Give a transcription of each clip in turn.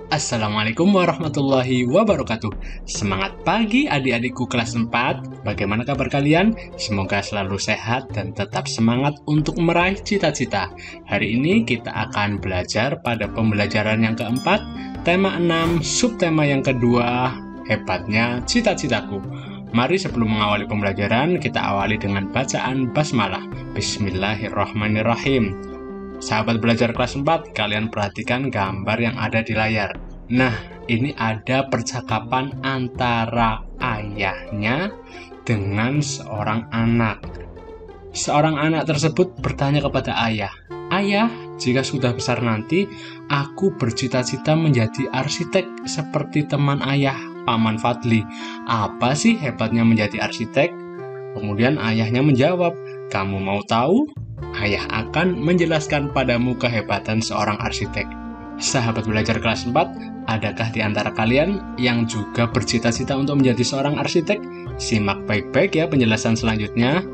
Assalamualaikum warahmatullahi wabarakatuh. Semangat pagi adik-adikku kelas 4. Bagaimana kabar kalian? Semoga selalu sehat dan tetap semangat untuk meraih cita-cita. Hari ini kita akan belajar pada pembelajaran yang keempat, tema 6, subtema yang kedua, hebatnya cita-citaku. Mari sebelum mengawali pembelajaran, kita awali dengan bacaan basmalah. Bismillahirrahmanirrahim. Sahabat belajar kelas 4, kalian perhatikan gambar yang ada di layar. Nah, ini ada percakapan antara ayahnya dengan seorang anak. Seorang anak tersebut bertanya kepada ayah, "Ayah, jika sudah besar nanti, aku bercita-cita menjadi arsitek seperti teman ayah, Paman Fadli. Apa sih hebatnya menjadi arsitek?" Kemudian ayahnya menjawab, "Kamu mau tahu? Ayah akan menjelaskan padamu kehebatan seorang arsitek." Sahabat belajar kelas 4, adakah di antara kalian yang juga bercita-cita untuk menjadi seorang arsitek? Simak baik-baik ya penjelasan selanjutnya.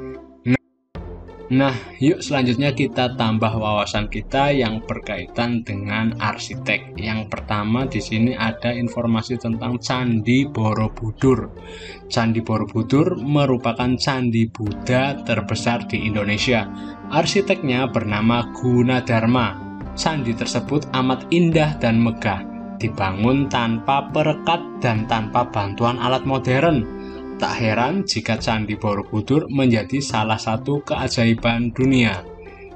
Nah, yuk selanjutnya kita tambah wawasan kita yang berkaitan dengan arsitek. Yang pertama di sini ada informasi tentang Candi Borobudur. Candi Borobudur merupakan candi Buddha terbesar di Indonesia. Arsiteknya bernama Gunadarma. Candi tersebut amat indah dan megah, dibangun tanpa perekat dan tanpa bantuan alat modern. Tak heran jika Candi Borobudur menjadi salah satu keajaiban dunia.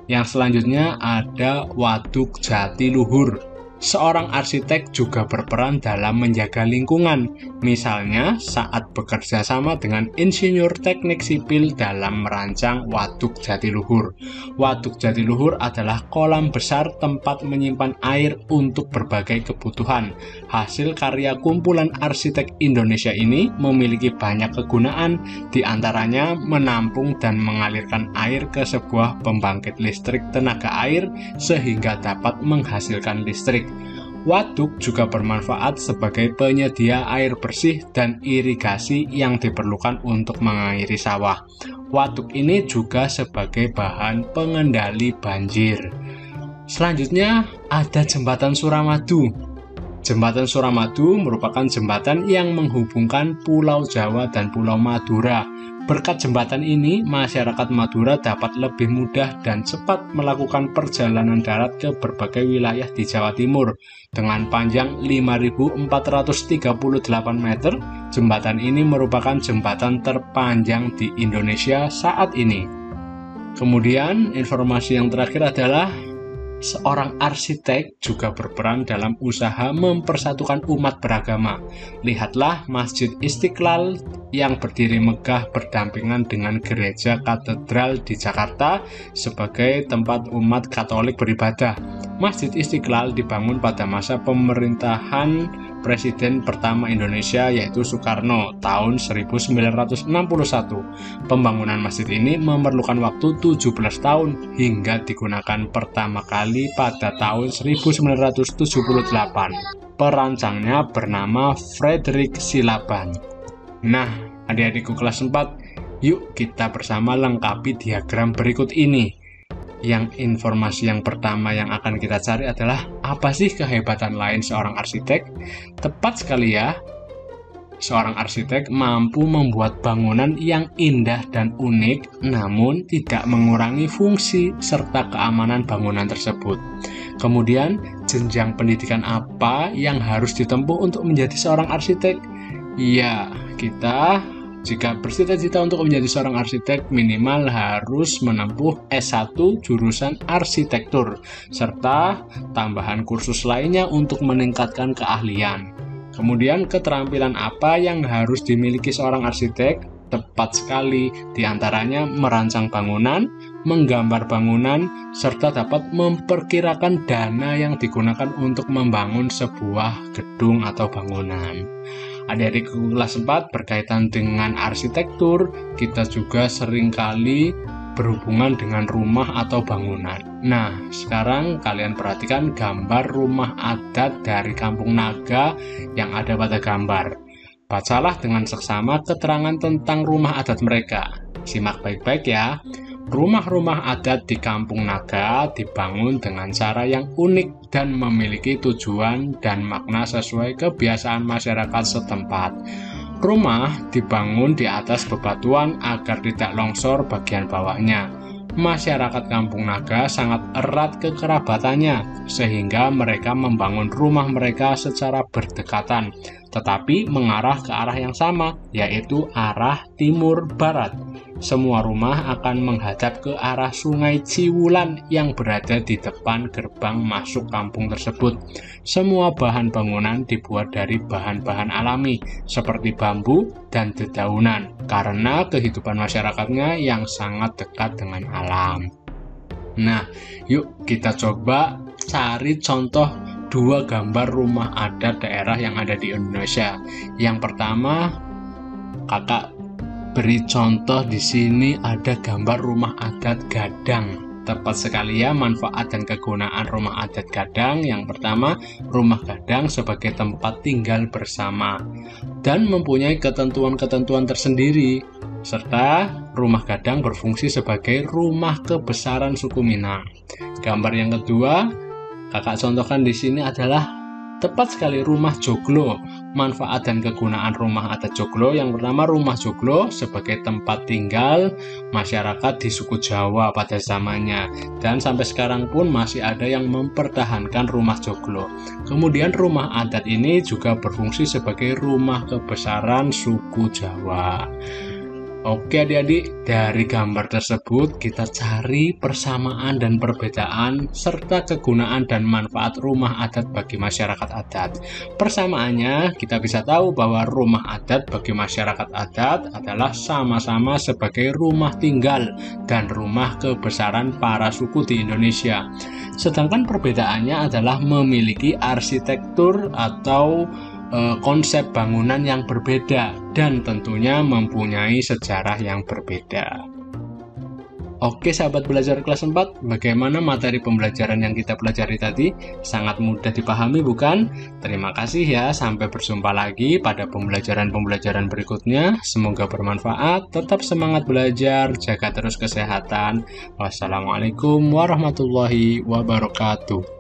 Yang selanjutnya ada Waduk Jatiluhur. Seorang arsitek juga berperan dalam menjaga lingkungan, misalnya saat bekerja sama dengan insinyur teknik sipil dalam merancang Waduk Jatiluhur. Waduk Jatiluhur adalah kolam besar tempat menyimpan air untuk berbagai kebutuhan. Hasil karya kumpulan arsitek Indonesia ini memiliki banyak kegunaan, diantaranya menampung dan mengalirkan air ke sebuah pembangkit listrik tenaga air sehingga dapat menghasilkan listrik. Waduk juga bermanfaat sebagai penyedia air bersih dan irigasi yang diperlukan untuk mengairi sawah. Waduk ini juga sebagai bahan pengendali banjir. Selanjutnya ada Jembatan Suramadu. Jembatan Suramadu merupakan jembatan yang menghubungkan Pulau Jawa dan Pulau Madura. Berkat jembatan ini, masyarakat Madura dapat lebih mudah dan cepat melakukan perjalanan darat ke berbagai wilayah di Jawa Timur. Dengan panjang 5.438 meter, jembatan ini merupakan jembatan terpanjang di Indonesia saat ini. Kemudian, informasi yang terakhir adalah seorang arsitek juga berperan dalam usaha mempersatukan umat beragama. Lihatlah Masjid Istiqlal yang berdiri megah berdampingan dengan gereja katedral di Jakarta sebagai tempat umat Katolik beribadah. Masjid Istiqlal dibangun pada masa pemerintahan Presiden pertama Indonesia yaitu Soekarno tahun 1961. Pembangunan masjid ini memerlukan waktu 17 tahun hingga digunakan pertama kali pada tahun 1978. Perancangnya bernama Frederick Silaban. Nah, adik-adikku kelas 4, yuk kita bersama lengkapi diagram berikut ini. Yang informasi yang pertama yang akan kita cari adalah apa sih kehebatan lain seorang arsitek? Tepat sekali ya, seorang arsitek mampu membuat bangunan yang indah dan unik namun tidak mengurangi fungsi serta keamanan bangunan tersebut. Kemudian, jenjang pendidikan apa yang harus ditempuh untuk menjadi seorang arsitek? Ya, kita jika bercita-cita untuk menjadi seorang arsitek, minimal harus menempuh S1 jurusan arsitektur, serta tambahan kursus lainnya untuk meningkatkan keahlian. Kemudian, keterampilan apa yang harus dimiliki seorang arsitek? Tepat sekali, diantaranya merancang bangunan, menggambar bangunan, serta dapat memperkirakan dana yang digunakan untuk membangun sebuah gedung atau bangunan. Adik-adik kelas 4 berkaitan dengan arsitektur, kita juga seringkali berhubungan dengan rumah atau bangunan. Nah, sekarang kalian perhatikan gambar rumah adat dari Kampung Naga yang ada pada gambar. Bacalah dengan seksama keterangan tentang rumah adat mereka. Simak baik-baik ya. Rumah-rumah adat di Kampung Naga dibangun dengan cara yang unik dan memiliki tujuan dan makna sesuai kebiasaan masyarakat setempat. Rumah dibangun di atas bebatuan agar tidak longsor bagian bawahnya. Masyarakat Kampung Naga sangat erat kekerabatannya, sehingga mereka membangun rumah mereka secara berdekatan, tetapi mengarah ke arah yang sama, yaitu arah timur-barat. Semua rumah akan menghadap ke arah Sungai Ciwulan yang berada di depan gerbang masuk kampung tersebut. Semua bahan bangunan dibuat dari bahan-bahan alami, seperti bambu dan dedaunan, karena kehidupan masyarakatnya yang sangat dekat dengan alam. Nah, yuk kita coba cari contoh 2 gambar rumah adat daerah yang ada di Indonesia. Yang pertama, kakak beri contoh di sini ada gambar rumah adat Gadang. Tepat sekali ya manfaat dan kegunaan rumah adat Gadang. Yang pertama, rumah Gadang sebagai tempat tinggal bersama dan mempunyai ketentuan-ketentuan tersendiri, serta rumah Gadang berfungsi sebagai rumah kebesaran suku Minang. Gambar yang kedua, kakak contohkan di sini adalah tepat sekali rumah joglo. Manfaat dan kegunaan rumah adat joglo. Yang pertama, rumah joglo sebagai tempat tinggal masyarakat di suku Jawa pada zamannya, dan sampai sekarang pun masih ada yang mempertahankan rumah joglo. Kemudian rumah adat ini juga berfungsi sebagai rumah kebesaran suku Jawa. Oke adik-adik, dari gambar tersebut kita cari persamaan dan perbedaan serta kegunaan dan manfaat rumah adat bagi masyarakat adat. Persamaannya, kita bisa tahu bahwa rumah adat bagi masyarakat adat adalah sama-sama sebagai rumah tinggal dan rumah kebesaran para suku di Indonesia. Sedangkan perbedaannya adalah memiliki arsitektur atau konsep bangunan yang berbeda dan tentunya mempunyai sejarah yang berbeda. Oke sahabat belajar kelas 4, bagaimana materi pembelajaran yang kita pelajari tadi? Sangat mudah dipahami bukan? Terima kasih ya, sampai berjumpa lagi pada pembelajaran-pembelajaran berikutnya. Semoga bermanfaat, tetap semangat belajar, jaga terus kesehatan. Wassalamualaikum warahmatullahi wabarakatuh.